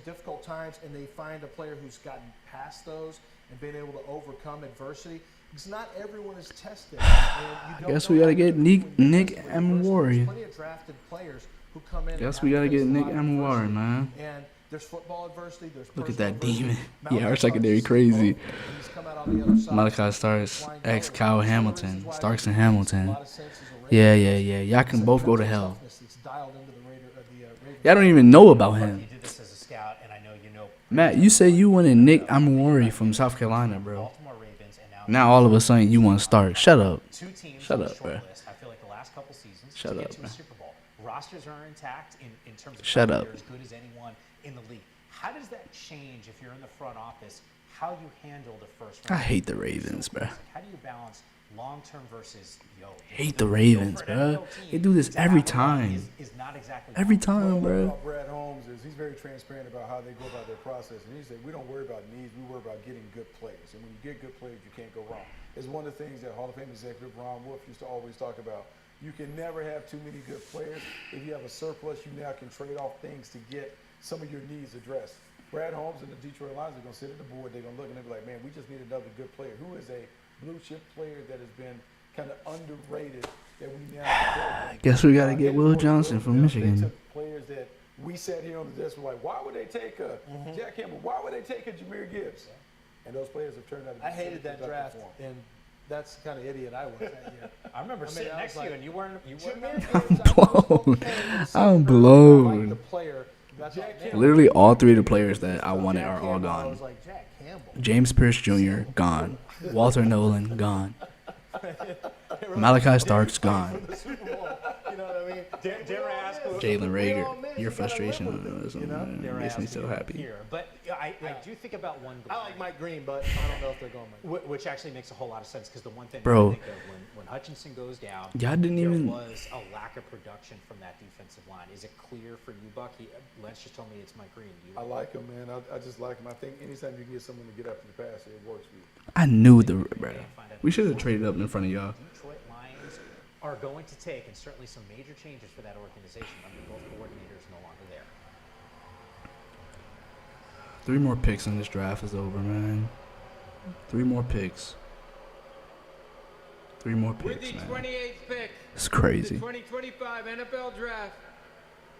Speaker 4: difficult times and they find a player who's gotten past those and been able to overcome adversity. Because not everyone is tested. And you don't
Speaker 1: Guess
Speaker 4: know
Speaker 1: we gotta
Speaker 4: how to
Speaker 1: get
Speaker 4: do it when
Speaker 1: Nick
Speaker 4: you're tested with adversity.
Speaker 1: Amawari.
Speaker 4: There's plenty of drafted players who come in.
Speaker 1: Guess
Speaker 4: and
Speaker 1: we
Speaker 4: have
Speaker 1: gotta
Speaker 4: to face
Speaker 1: get
Speaker 4: a
Speaker 1: Nick
Speaker 4: lot of
Speaker 1: Amawari,
Speaker 4: adversity.
Speaker 1: man.
Speaker 4: And there's football adversity. There's
Speaker 1: Look at
Speaker 4: personal
Speaker 1: that demon.
Speaker 4: adversity.
Speaker 1: Yeah,
Speaker 4: Malachi
Speaker 1: our
Speaker 4: Starks
Speaker 1: secondary
Speaker 4: is
Speaker 1: crazy.
Speaker 4: Superbowl, and he's come out on the other side.
Speaker 1: Malachi Starks,
Speaker 4: Flying
Speaker 1: ex
Speaker 4: colors.
Speaker 1: Kyle
Speaker 4: One of the
Speaker 1: Hamilton,
Speaker 4: reasons why
Speaker 1: Starks and
Speaker 4: makes a
Speaker 1: Hamilton.
Speaker 4: lot of sense as a Raven.
Speaker 1: Yeah. Y'all
Speaker 4: It's
Speaker 1: can
Speaker 4: a
Speaker 1: both go to
Speaker 4: mental
Speaker 1: hell.
Speaker 4: toughness that's dialed into the Raven.
Speaker 1: Y'all don't even know about him.
Speaker 3: You did this as a scout, and I know you know.
Speaker 1: Matt, you say you wanted Nick Amawari from South Carolina, bro.
Speaker 3: Baltimore Ravens, and
Speaker 1: Now all of a sudden you want Starks. Shut up.
Speaker 3: two teams
Speaker 1: Shut
Speaker 3: on the
Speaker 1: up,
Speaker 3: short
Speaker 1: bruh.
Speaker 3: list. I feel like the last couple seasons
Speaker 1: Shut
Speaker 3: to get
Speaker 1: up,
Speaker 3: to a
Speaker 1: man.
Speaker 3: Super Bowl. Rosters are intact in terms of
Speaker 1: Shut
Speaker 3: players
Speaker 1: up.
Speaker 3: They're as good as anyone in the league. How does that change if you're in the front office? How you handle the first round?
Speaker 1: I hate the Ravens, bruh.
Speaker 3: How do you balance long-term versus
Speaker 1: Hate the Ravens, bruh. They do this every time.
Speaker 3: Is not exactly
Speaker 1: Every
Speaker 3: wrong.
Speaker 1: time,
Speaker 2: What
Speaker 1: bro.
Speaker 2: about Brad Holmes is he's very transparent about how they go about their process. And he said, we don't worry about needs, we worry about getting good players. And when you get good players, you can't go wrong. It's one of the things that Hall of Fame executive Ron Wolf used to always talk about. You can never have too many good players. If you have a surplus, you now can trade off things to get some of your needs addressed. Brad Holmes and the Detroit Lions are going to sit at the board. They're going to look and they'll be like, man, we just need another good player. Who is a blue chip player that has been kind of underrated that we now have?
Speaker 1: Guess we gotta get
Speaker 2: And
Speaker 1: Will
Speaker 2: for
Speaker 1: Johnson from
Speaker 2: They
Speaker 1: Michigan.
Speaker 2: took players that we sat here on the desk and were like, why would they take a Jack Campbell? Why would they take a Jameer Gibbs? And those players have turned out to be
Speaker 4: I hated
Speaker 2: very
Speaker 4: that
Speaker 2: productive
Speaker 4: draft,
Speaker 2: for 'em.
Speaker 4: and that's the kind of idiot I was that year.
Speaker 3: I remember sitting
Speaker 4: I
Speaker 3: next
Speaker 4: was
Speaker 3: to you,
Speaker 4: like,
Speaker 3: and you weren't.
Speaker 4: Jameer Gibbs,
Speaker 1: blown. I'm
Speaker 4: I
Speaker 1: blown.
Speaker 4: like the player. That's
Speaker 2: Jack
Speaker 4: all-
Speaker 2: Campbell.
Speaker 1: Literally all three of the players that I wanted
Speaker 4: Jack
Speaker 1: are all
Speaker 4: Campbell, I
Speaker 1: gone.
Speaker 4: was like, Jack Campbell.
Speaker 1: James Pierce Jr. gone. Walter Nolan gone. Malachi Starks gone.
Speaker 4: The Super Bowl, you know what I mean?
Speaker 3: Dare I ask who-
Speaker 1: Jalen
Speaker 4: We
Speaker 1: Rager,
Speaker 4: all miss.
Speaker 1: your
Speaker 4: You gotta
Speaker 1: frustration
Speaker 4: live with it, you know?
Speaker 1: makes me so happy.
Speaker 3: Here, but I do think about one.
Speaker 4: I like Mike Green, but I don't know if they're going Mike.
Speaker 3: Which actually makes a whole lot of sense because the one thing
Speaker 1: Bro.
Speaker 3: I think of when Hutchinson goes down,
Speaker 1: Y'all didn't
Speaker 3: there
Speaker 1: even-
Speaker 3: was a lack of production from that defensive line. Is it clear for you, Buck? Lance just told me it's Mike Green.
Speaker 2: I like him, man. I just like him. I think anytime you can get someone to get after the pass, it works for you.
Speaker 1: I knew bro. We should have traded up in front of y'all.
Speaker 3: Detroit Lions are going to take, and certainly some major changes for that organization. I mean, both coordinators no longer there.
Speaker 1: 3 more picks and this draft is over, man. 3 more picks. 3 more
Speaker 6: With
Speaker 1: picks,
Speaker 6: the
Speaker 1: man.
Speaker 6: 28th pick,
Speaker 1: It's
Speaker 6: the
Speaker 1: crazy.
Speaker 6: 2025 NFL Draft,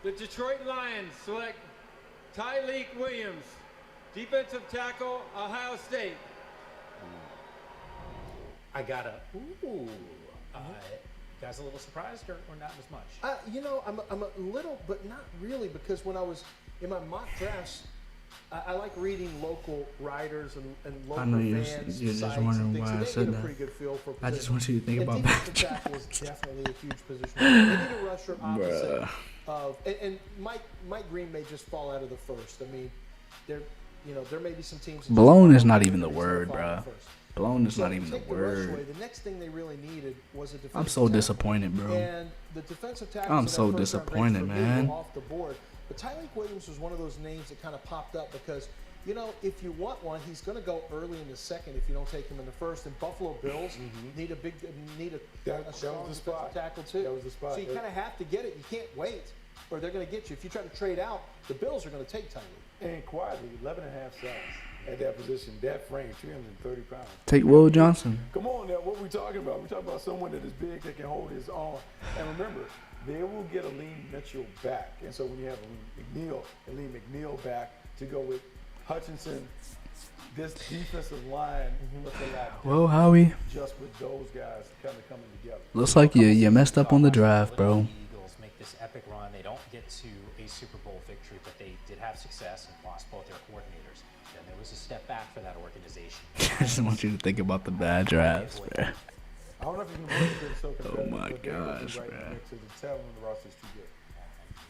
Speaker 6: the Detroit Lions select Tyleek Williams, defensive tackle, Ohio State.
Speaker 3: I got a guys a little surprised or not as much?
Speaker 4: You know, I'm a little, but not really, because when I was in my mock drafts, I like reading local writers and local
Speaker 1: know you're
Speaker 4: fans.
Speaker 1: just
Speaker 4: sites
Speaker 1: wondering
Speaker 4: and things,
Speaker 1: why
Speaker 4: so
Speaker 1: I
Speaker 4: they
Speaker 1: said
Speaker 4: get
Speaker 1: that.
Speaker 4: a pretty good feel for
Speaker 1: I just
Speaker 4: position.
Speaker 1: want you to think
Speaker 4: And
Speaker 1: about
Speaker 4: defensive
Speaker 1: that.
Speaker 4: tackle is definitely a huge position. They need a rusher opposite
Speaker 1: Bruh.
Speaker 4: of, and Mike Green may just fall out of the first. I mean, there may be some teams. that just
Speaker 1: Blown
Speaker 4: fall
Speaker 1: is not
Speaker 4: out
Speaker 1: even the
Speaker 4: of
Speaker 1: word,
Speaker 4: fall out
Speaker 1: bruh.
Speaker 4: of the first.
Speaker 1: Blown is
Speaker 4: So
Speaker 1: not
Speaker 4: to
Speaker 1: even the
Speaker 4: take the rush away,
Speaker 1: word.
Speaker 4: the next thing they really needed was a defensive
Speaker 1: I'm so
Speaker 4: tackle.
Speaker 1: disappointed, bro.
Speaker 4: And the defensive tackles
Speaker 1: I'm
Speaker 4: in that
Speaker 1: so
Speaker 4: first round
Speaker 1: disappointed,
Speaker 4: range for me
Speaker 1: man.
Speaker 4: were off the board. But Tyleek Williams was one of those names that kind of popped up because, you know, if you want one, he's going to go early in the second if you don't take him in the first. And Buffalo Bills need a
Speaker 2: That
Speaker 4: strong
Speaker 2: was
Speaker 4: defensive
Speaker 2: the spot.
Speaker 4: tackle too.
Speaker 2: That was the spot.
Speaker 4: So you kind of have to get it. You can't wait, or they're going to get you. If you try to trade out, the Bills are going to take Tyleek.
Speaker 2: And quietly, 11 and a half sacks at that position, that frame, 330 pounds.
Speaker 1: Take Will Johnson.
Speaker 2: Come on now, what we talking about? We're talking about someone that is big, that can hold his own. And remember, they will get Aleem Mitchell back. And so when you have Aleem McNeil back to go with Hutchinson, this defensive line looks a lot
Speaker 1: Well, Howie,
Speaker 2: just with those guys kind of coming together.
Speaker 1: looks like you messed up on the draft, bro.
Speaker 3: The Eagles make this epic run. They don't get to a Super Bowl victory, but they did have success and lost both their coordinators. Then there was a step back for that organization.
Speaker 1: I just want you to think about the bad drafts, bro.
Speaker 2: I don't know if you can believe it's so competitive.
Speaker 1: my
Speaker 2: but they're looking
Speaker 1: gosh,
Speaker 2: right
Speaker 1: man.
Speaker 2: next to the talent of the roster is too good.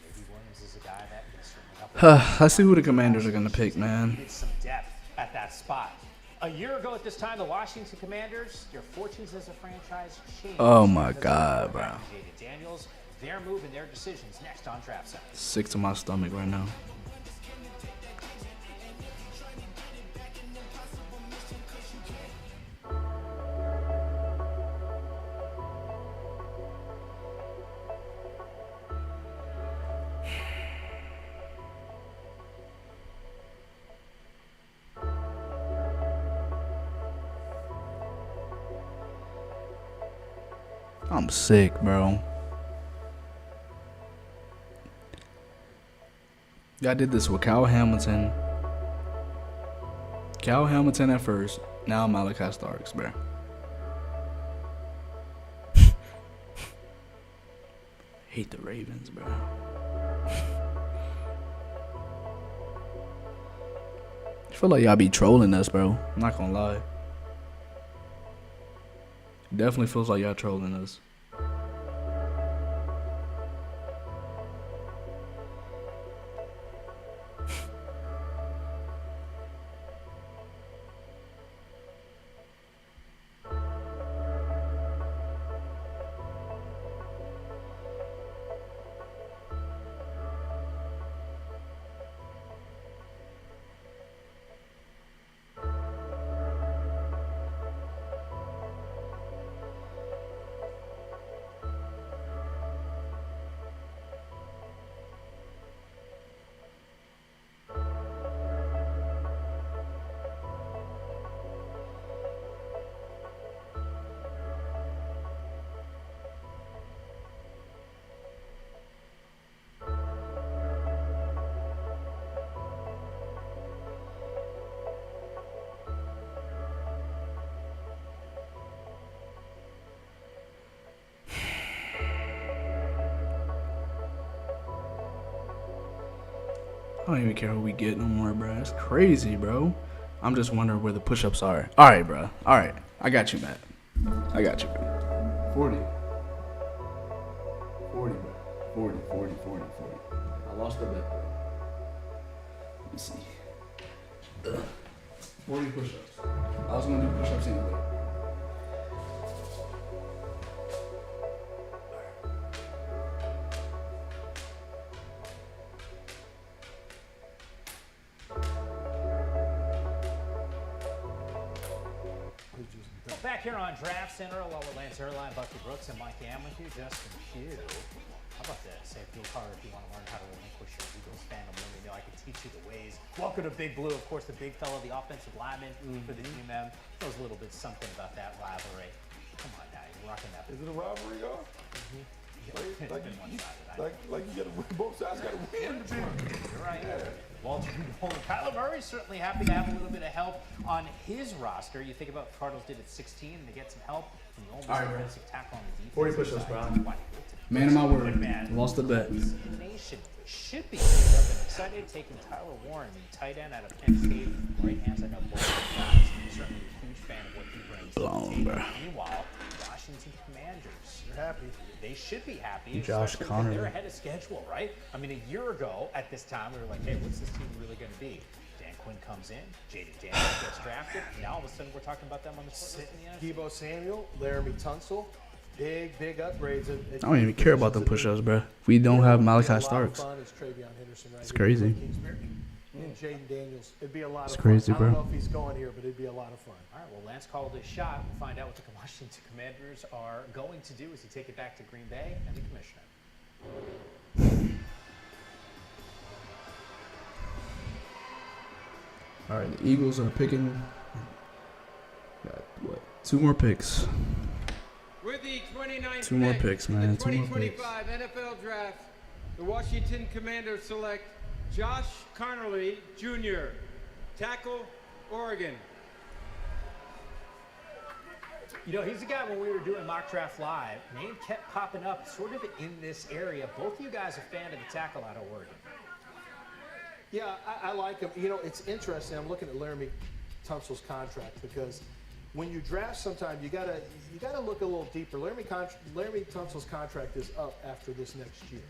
Speaker 3: Maybe Williams is a guy that can certainly help.
Speaker 1: Let's see who the Commanders are gonna pick, man.
Speaker 3: Needed some depth at that spot. A year ago at this time, the Washington Commanders, their fortunes as a franchise changed.
Speaker 1: Oh my
Speaker 3: because of
Speaker 1: God,
Speaker 3: the
Speaker 1: bro.
Speaker 3: quarterback, Jaden Daniels, their move and their decisions next on Draft Center.
Speaker 1: Sick to my stomach right now. I'm sick, bro. I did this with Kyle Hamilton. Kyle Hamilton at first. Now Malachi Starks, bro. Hate the Ravens, bro. I feel like y'all be trolling us, bro. I'm not gonna lie. Definitely feels like y'all trolling us. I don't even care who we get no more, bro. That's crazy, bro. I'm just wondering where the push-ups are. All right, bro. All right. I got you, Matt. I got you, bro. 40. 40, bro. 40, 40, 40, 40. I lost the bet. Let me see. 40 push-ups. I was going to do push-ups anyway.
Speaker 3: Back here on Draft Center, along with Lance Erline, Bucky Brooks, and Mike Am with you, Justin Pugh. How about that? Say Bill Carter if you want to learn how to relinquish your Eagles fandom. Let me know. I can teach you the ways. Welcome to Big Blue, of course, the big fellow, the offensive lineman for the UM. Knows a little bit something about that rivalry. Come on now, you're rocking that.
Speaker 2: Is it a rivalry, y'all?
Speaker 3: It's been one-sided.
Speaker 2: Like you got to win. Both sides got to win.
Speaker 3: You're right. Walter Nolan. Kyler Murray's certainly happy to have a little bit of help on his roster. You think about what Cardinals did at 16, and they get some help from the only defensive tackle on the defense.
Speaker 1: 40 push-ups, bro.
Speaker 3: Why?
Speaker 1: Man of my word.
Speaker 3: Man.
Speaker 1: Lost the bet.
Speaker 3: Nation should be picked up and excited taking Tyler Warren, the tight end out of Penn State, right hand side of both guys. Certainly a huge fan of what he brings to the table.
Speaker 1: Bro.
Speaker 3: Meanwhile, Washington Commanders.
Speaker 4: You're happy.
Speaker 3: They should be happy.
Speaker 1: Josh
Speaker 3: especially
Speaker 1: Conner.
Speaker 3: because they're ahead of schedule, right? I mean, a year ago at this time, we were like, hey, what's this team really going to be? Dan Quinn comes in, Jaden Daniels gets drafted. Now all of a sudden we're talking about them on the short list in the NFC.
Speaker 4: Debo Samuel, Laramie Tunsil, big upgrades.
Speaker 1: I don't even care about them push-ups, bro. If we don't have Malachi Starks.
Speaker 4: It's Travion Henderson right
Speaker 1: It's
Speaker 4: here.
Speaker 1: crazy.
Speaker 4: Kingsbury and Jaden Daniels. It'd be a lot of fun.
Speaker 1: crazy,
Speaker 4: I don't
Speaker 1: bro.
Speaker 4: know if he's going here, but it'd be a lot of fun.
Speaker 3: All right, well, Lance called his shot. We'll find out what the Washington Commanders are going to do as he take it back to Green Bay and the commissioner.
Speaker 1: All right, the Eagles are picking. Got what? 2 more picks.
Speaker 6: With the 29th
Speaker 1: 2 more
Speaker 6: pick
Speaker 1: picks,
Speaker 6: in the
Speaker 1: man. 2 more picks.
Speaker 6: 2025 NFL Draft, the Washington Commanders select Josh Conerly Jr., tackle, Oregon.
Speaker 3: You know, he's the guy when we were doing Mock Draft Live, name kept popping up sort of in this area. Both of you guys are fan of the tackle out of Oregon.
Speaker 4: Yeah, I like him. You know, it's interesting. I'm looking at Laramie Tunsil's contract because when you draft, sometimes you gotta look a little deeper. Laramie Tunsil's contract is up after this next year.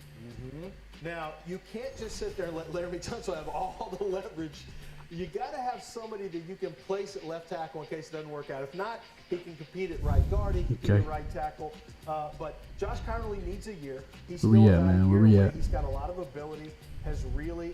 Speaker 4: Now you can't just sit there and let Laramie Tunsil have all the leverage. You got to have somebody that you can place at left tackle in case it doesn't work out. If not, he can compete at right guard. He can compete at right tackle. But Josh Conerly needs a year. He's
Speaker 1: Where we
Speaker 4: still
Speaker 1: at,
Speaker 4: about a
Speaker 1: man? Where
Speaker 4: year
Speaker 1: we
Speaker 4: away.
Speaker 1: at?
Speaker 4: He's got a lot of ability. Has really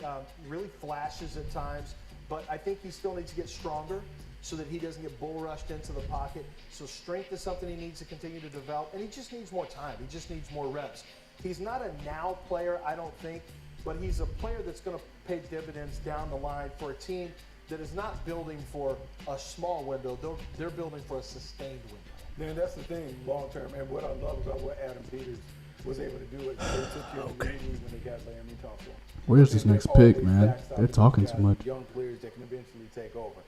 Speaker 4: flashes at times. But I think he still needs to get stronger so that he doesn't get bull rushed into the pocket. So strength is something he needs to continue to develop. And he just needs more time. He just needs more reps. He's not a now player, I don't think. But he's a player that's going to pay dividends down the line for a team that is not building for a small window. They're building for a sustained window.
Speaker 2: Man, that's the thing, long term. And what I love about what Adam Peters was able to do is they took care of the lead when they got Laramie Tunsil.
Speaker 1: Where's this
Speaker 2: And they
Speaker 1: next pick,
Speaker 2: always
Speaker 1: man?
Speaker 2: backstop
Speaker 1: They're
Speaker 2: these
Speaker 1: talking
Speaker 2: guys,
Speaker 1: too much.
Speaker 2: Young players that can eventually take over.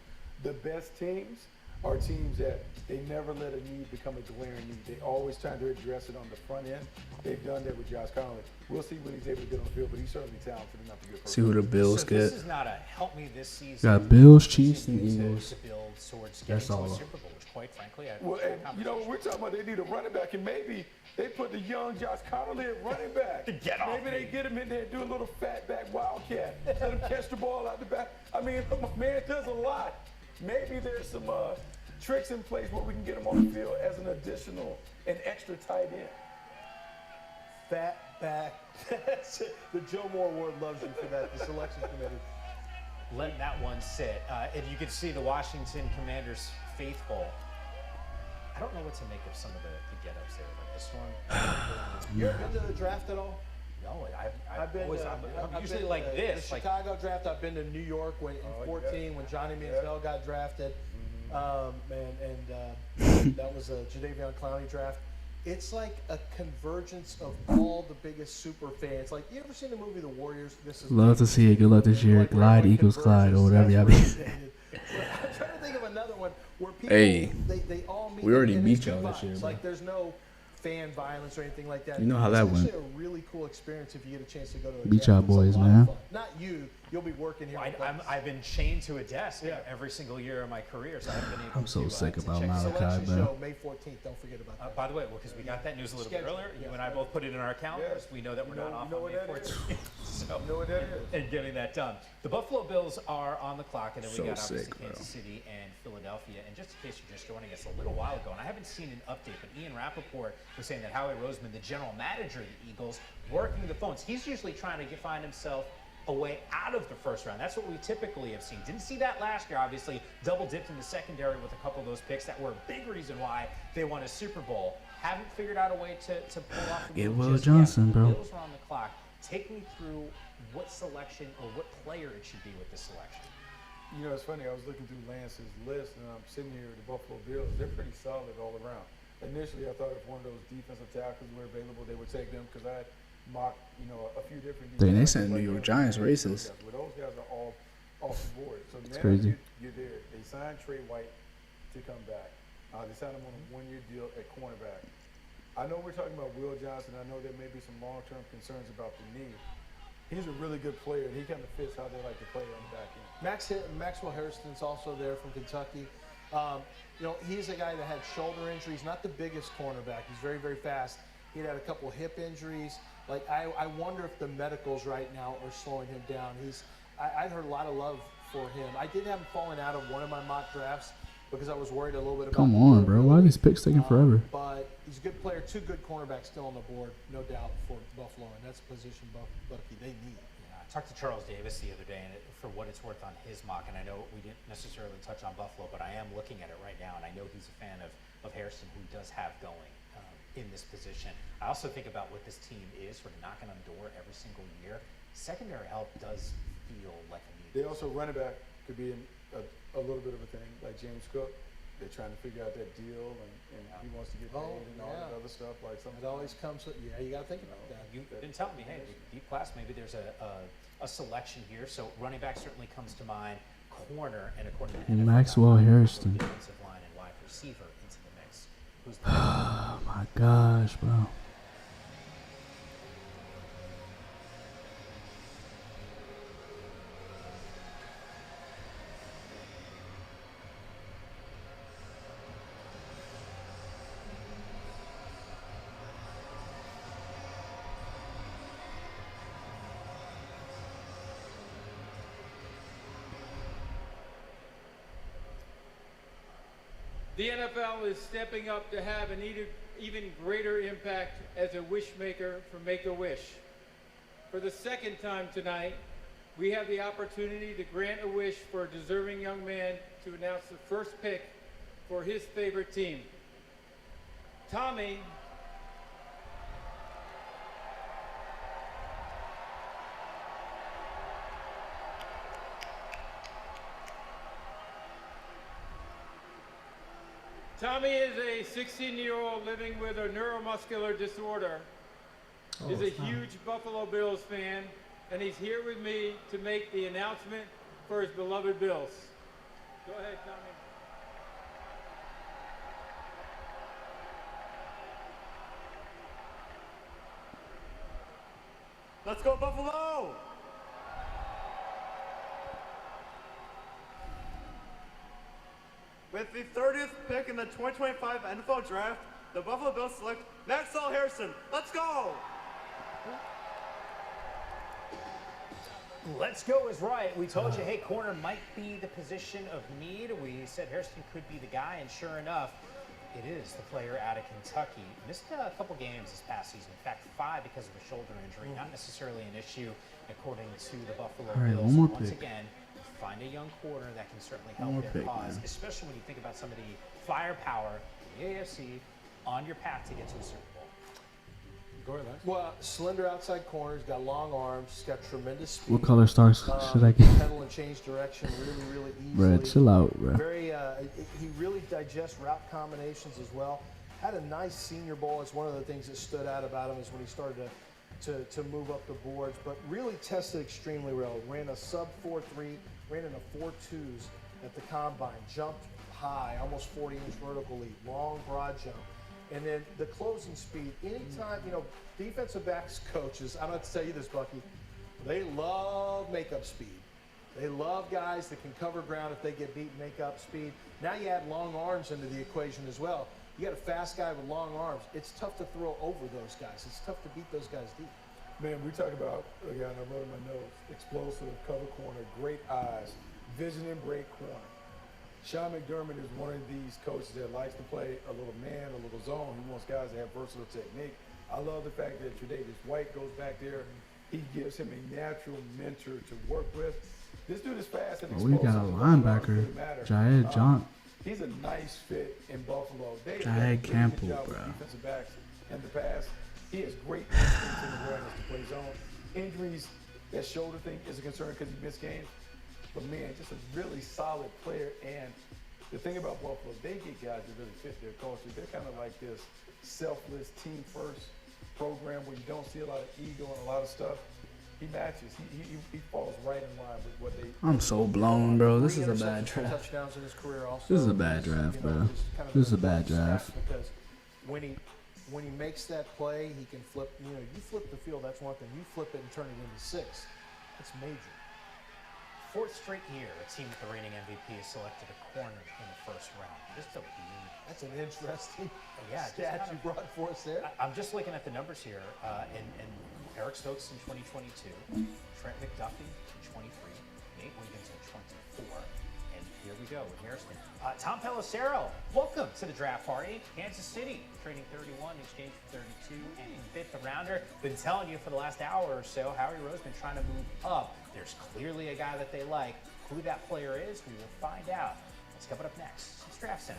Speaker 2: The best teams are teams that they never let a need become a glaring need. They always try to address it on the front end. They've done that with Josh Conley. We'll see when he's able to get on the field, but he's certainly talented enough to get
Speaker 1: See who the Bills
Speaker 3: So
Speaker 1: get.
Speaker 3: this is not a help me this season.
Speaker 1: Got Bills, Chiefs, and
Speaker 3: continue
Speaker 1: Eagles.
Speaker 3: To build towards
Speaker 1: That's
Speaker 3: getting to a
Speaker 1: all.
Speaker 3: Super Bowl, which quite frankly, I
Speaker 2: Well, and, you know, we're talking about they need a running back, and maybe they put the young Josh Conley at running back.
Speaker 3: Get off
Speaker 2: maybe they
Speaker 3: me.
Speaker 2: get him in there and do a little fat back wildcat. Let him catch the ball out the back. I mean, my man does a lot. Maybe there's some tricks in place where we can get him on the field as an additional and extra tight end.
Speaker 4: Fat back. That's it. The Joe Moore Award loves you for that. The selection committee.
Speaker 3: let that one sit. And you can see the Washington Commanders faithful. I don't know what to make of some of the get-ups there, like this one.
Speaker 4: You ever been to the draft at all?
Speaker 3: No,
Speaker 4: I've been.
Speaker 3: I'm
Speaker 4: I've
Speaker 3: usually
Speaker 4: been,
Speaker 3: like this.
Speaker 4: The
Speaker 3: Like,
Speaker 4: Chicago draft. I've been to New York in 14 when Johnny Manziel got drafted. That was a Jadeveon Clowney draft. It's like a convergence of all the biggest super fans. Like, you ever seen the movie The Warriors? This is
Speaker 1: Love to see it. Good luck this year.
Speaker 4: like,
Speaker 1: Glide
Speaker 4: where
Speaker 1: equals Clyde, or whatever y'all be.
Speaker 4: I'm trying to think of another one where people
Speaker 1: Hey,
Speaker 4: they all meet.
Speaker 1: we already
Speaker 4: and
Speaker 1: beat
Speaker 4: it's good
Speaker 1: y'all this
Speaker 4: vibes.
Speaker 1: year, bro.
Speaker 4: Like, there's no fan violence or anything like that.
Speaker 1: You know how that
Speaker 4: it's
Speaker 1: went.
Speaker 4: actually a really cool experience if you get a chance to go to a
Speaker 1: Beat
Speaker 4: draft.
Speaker 1: y'all
Speaker 4: It's a
Speaker 1: boys,
Speaker 4: lot of
Speaker 1: man.
Speaker 4: fun. Not you. You'll be working here. with us.
Speaker 3: I've been chained to a desk
Speaker 4: Yeah.
Speaker 3: every single year of my career, so I haven't been able
Speaker 1: I'm so
Speaker 3: to,
Speaker 1: sick
Speaker 3: to
Speaker 1: about
Speaker 3: check
Speaker 1: Malachi,
Speaker 4: Selection
Speaker 1: bro.
Speaker 4: show May 14th. Don't forget about that.
Speaker 3: By the way, because we got that news a little bit
Speaker 4: Schedule.
Speaker 3: earlier, you
Speaker 4: Yes.
Speaker 3: and I both put it in our calendars. We know that we're
Speaker 2: You know-
Speaker 3: not off
Speaker 2: you know
Speaker 3: on
Speaker 2: what
Speaker 3: May
Speaker 2: that is?
Speaker 3: 14th. So,
Speaker 2: You know what that is?
Speaker 3: and getting that done. The Buffalo Bills are on the clock, and then we
Speaker 1: So
Speaker 3: got obviously
Speaker 1: sick, bro.
Speaker 3: Kansas City and Philadelphia. And just in case you're just joining us a little while ago, and I haven't seen an update, but Ian Rappaport was saying that Howie Roseman, the general manager of the Eagles, working the phones. He's usually trying to find himself a way out of the first round. That's what we typically have seen. Didn't see that last year, obviously. Double dipped in the secondary with a couple of those picks that were a big reason why they won a Super Bowl. Haven't figured out a way to pull off the
Speaker 1: Get
Speaker 3: move
Speaker 1: Will
Speaker 3: just
Speaker 1: Johnson,
Speaker 3: yet.
Speaker 1: bro.
Speaker 3: The Bills are on the clock. Take me through what selection or what player it should be with this selection.
Speaker 2: You know, it's funny. I was looking through Lance's list, and I'm sitting here with the Buffalo Bills. They're pretty solid all around. Initially, I thought if one of those defensive tackles were available, they would take them because I had mocked, a few different.
Speaker 1: Dang, they
Speaker 2: defensive
Speaker 1: sent New
Speaker 2: like
Speaker 1: York
Speaker 2: that.
Speaker 1: Giants
Speaker 2: Those
Speaker 1: racist.
Speaker 2: guys- Well, those guys are all off the board. So now
Speaker 1: crazy.
Speaker 2: You're there. They signed Trey White to come back. They signed him on a one-year deal at cornerback. I know we're talking about Will Johnson. I know there may be some long-term concerns about the knee. He's a really good player, and he kind of fits how they like to play on the back end.
Speaker 4: Maxwell Harrison's also there from Kentucky. He's a guy that had shoulder injuries, not the biggest cornerback. He's very, very fast. He had a couple hip injuries. Like, I wonder if the medicals right now are slowing him down. I heard a lot of love for him. I did have him falling out of one of my mock drafts because I was worried a little bit about.
Speaker 1: Come on, bro. Why are these picks taking forever?
Speaker 4: But he's a good player. Two good cornerbacks still on the board, no doubt, for Buffalo, and that's a position Bucky they need.
Speaker 3: Yeah, I talked to Charles Davis the other day, and for what it's worth on his mock, and I know we didn't necessarily touch on Buffalo, but I am looking at it right now, and I know he's a fan of Harrison, who he does have going in this position. I also think about what this team is, sort of knocking on the door every single year. Secondary help does feel like a need.
Speaker 2: They also running back could be a little bit of a thing, like James Cook. They're trying to figure out that deal, and he wants to get paid and all that other stuff. Like
Speaker 4: It always comes with, you got to think about that.
Speaker 3: You've been telling me, hey, deep class, maybe there's a selection here. So running back certainly comes to mind. Corner, and according to NFL,
Speaker 1: Maxwell Harrison.
Speaker 3: defensive line and wide receiver into the mix. Who's the
Speaker 1: Oh my gosh, bro.
Speaker 6: The NFL is stepping up to have an even greater impact as a wish maker for Make-A-Wish. For the second time tonight, we have the opportunity to grant a wish for a deserving young man to announce the first pick for his favorite team. Tommy Tommy is a 16-year-old living with a neuromuscular disorder. He's a huge Buffalo Bills fan, and he's here with me to make the announcement for his beloved Bills. Go ahead, Tommy.
Speaker 5: Let's go Buffalo! With the 30th pick in the 2025 NFL Draft, the Buffalo Bills select Maxwell Harrison. Let's go!
Speaker 3: Let's go is right. We told you, hey, corner might be the position of need. We said Harrison could be the guy, and sure enough, it is the player out of Kentucky. Missed a couple games this past season. In fact, 5 because of a shoulder injury. Not necessarily an issue, according to the Buffalo
Speaker 1: All right,
Speaker 3: Bills.
Speaker 1: one more
Speaker 3: Once
Speaker 1: pick.
Speaker 3: again, find a young corner that can certainly
Speaker 1: One
Speaker 3: help
Speaker 1: more
Speaker 3: their
Speaker 1: pick,
Speaker 3: cause,
Speaker 1: man.
Speaker 3: especially when you think about some of the firepower in the AFC on your path to get to the Super Bowl.
Speaker 2: Go ahead, Lance.
Speaker 4: Well, slender outside corner. He's got long arms. He's got tremendous speed.
Speaker 1: What color stars should I get?
Speaker 4: Pedal and change direction really easily.
Speaker 1: Bruh, chill out, bruh.
Speaker 4: Very, he really digests route combinations as well. Had a nice Senior Bowl. It's one of the things that stood out about him is when he started to move up the boards, but really tested extremely well. Ran a sub 4.3, ran in a 4.2s at the combine, jumped high, almost 40-inch vertical leap, long broad jump. And then the closing speed, anytime, defensive backs coaches, I don't have to tell you this, Bucky, they love makeup speed. They love guys that can cover ground if they get beat, make up speed. Now you add long arms into the equation as well. You got a fast guy with long arms. It's tough to throw over those guys. It's tough to beat those guys deep.
Speaker 2: Man, we talk about, again, I wrote in my notes, explosive, cover corner, great eyes, vision and break corner. Sean McDermott is one of these coaches that likes to play a little man, a little zone. He wants guys to have versatile technique. I love the fact that Tre'Davious White goes back there. He gives him a natural mentor to work with. This dude is fast and
Speaker 1: Oh, we
Speaker 2: explosive.
Speaker 1: got a linebacker, Jahed John.
Speaker 2: He's a nice fit in Buffalo. They
Speaker 1: Jahed
Speaker 2: have a really good
Speaker 1: Campbell,
Speaker 2: job with
Speaker 1: bro.
Speaker 2: defensive backs in the past. He has great instincts and awareness to play zone. Injuries, that shoulder thing is a concern because he missed games. But man, just a really solid player. And the thing about Buffalo, they get guys that really fit their culture. They're kind of like this selfless, team first program where you don't see a lot of ego and a lot of stuff. He matches. He falls right in line with what they.
Speaker 1: I'm so blown, bro. This
Speaker 4: 3
Speaker 1: is a bad
Speaker 4: interceptions, 2
Speaker 1: draft.
Speaker 4: touchdowns in his career also.
Speaker 1: This is a bad
Speaker 4: He's,
Speaker 1: draft, bro.
Speaker 4: he's kind of
Speaker 1: This is a
Speaker 4: an
Speaker 1: bad
Speaker 4: important
Speaker 1: draft.
Speaker 4: stat Because when he makes that play, he can flip. You flip the field. That's one thing. You flip it and turn it into 6. That's major.
Speaker 3: 4th straight year, a team with the reigning MVP has selected a corner in the 1st round. Just a weird.
Speaker 4: That's an interesting
Speaker 3: Yeah, just
Speaker 4: stat
Speaker 3: kind
Speaker 4: you brought for us there.
Speaker 3: I'm just looking at the numbers here, and Eric Stokes in 2022, Trent McDuffie in 23, Nate Wiggins in 24, and here we go with Harrison. Tom Pelissero, welcome to the draft party. Kansas City trading 31 in exchange for 32 and a 5th rounder. Been telling you for the last hour or so, Howie Rose's been trying to move up. There's clearly a guy that they like. Who that player is, we will find out. What's coming up next? It's Draft Center.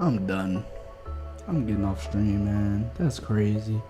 Speaker 1: I'm done. I'm getting off stream, man. That's crazy.